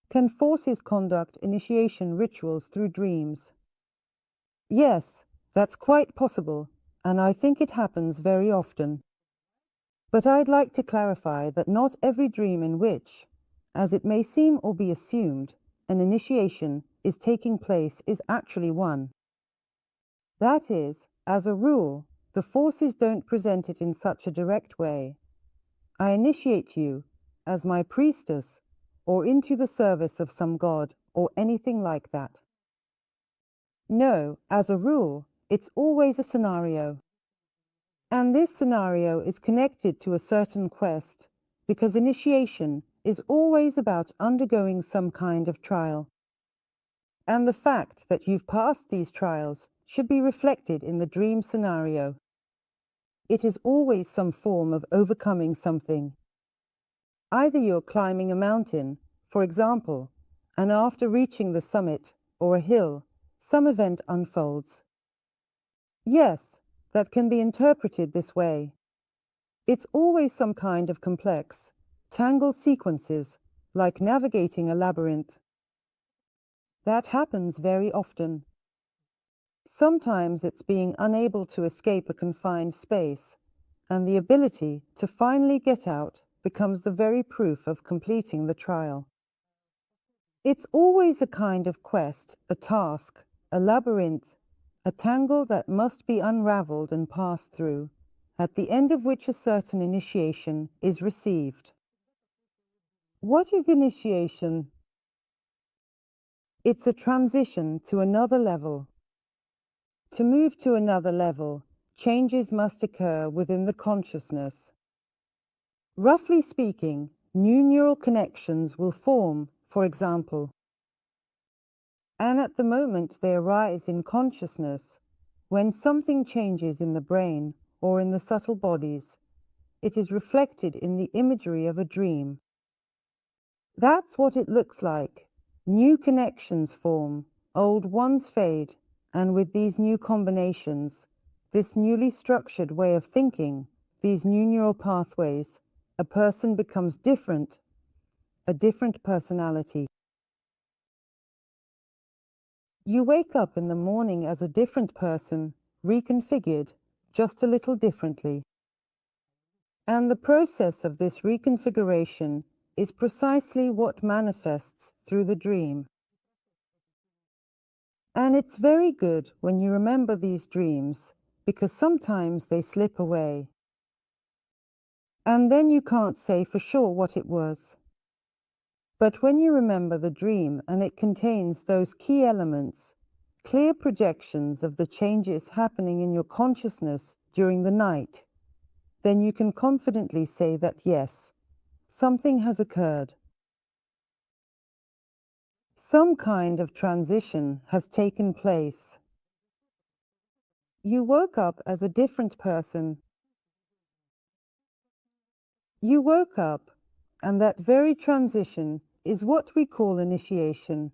Can forces conduct initiation rituals through dreams? Yes, that's quite possible, and I think it happens very often. But I'd like to clarify that not every dream in which, as it may seem or be assumed, an initiation is taking place is actually one. That is, as a rule, the forces don't present it in such a direct way. I initiate you as my priestess or into the service of some god or anything like that. No, as a rule, it's always a scenario. And this scenario is connected to a certain quest because initiation is always about undergoing some kind of trial. And the fact that you've passed these trials should be reflected in the dream scenario. It is always some form of overcoming something. Either you're climbing a mountain, for example, and after reaching the summit or a hill, some event unfolds. Yes, that can be interpreted this way. It's always some kind of complex, tangled sequences, like navigating a labyrinth. That happens very often. Sometimes it's being unable to escape a confined space, and the ability to finally get out becomes the very proof of completing the trial. It's always a kind of quest, a task, a labyrinth, a tangle that must be unraveled and passed through, at the end of which a certain initiation is received. What is initiation? It's a transition to another level. To move to another level, changes must occur within the consciousness. Roughly speaking, new neural connections will form, for example, and at the moment they arise in consciousness, when something changes in the brain or in the subtle bodies, it is reflected in the imagery of a dream. That's what it looks like. New connections form, old ones fade, and with these new combinations, this newly structured way of thinking, these new neural pathways, a person becomes different, a different personality. You wake up in the morning as a different person, reconfigured, just a little differently. And the process of this reconfiguration is precisely what manifests through the dream. And it's very good when you remember these dreams, because sometimes they slip away. And then you can't say for sure what it was. But when you remember the dream and it contains those key elements, clear projections of the changes happening in your consciousness during the night, then you can confidently say that yes, something has occurred. Some kind of transition has taken place. You woke up as a different person. You woke up, and that very transition is what we call initiation.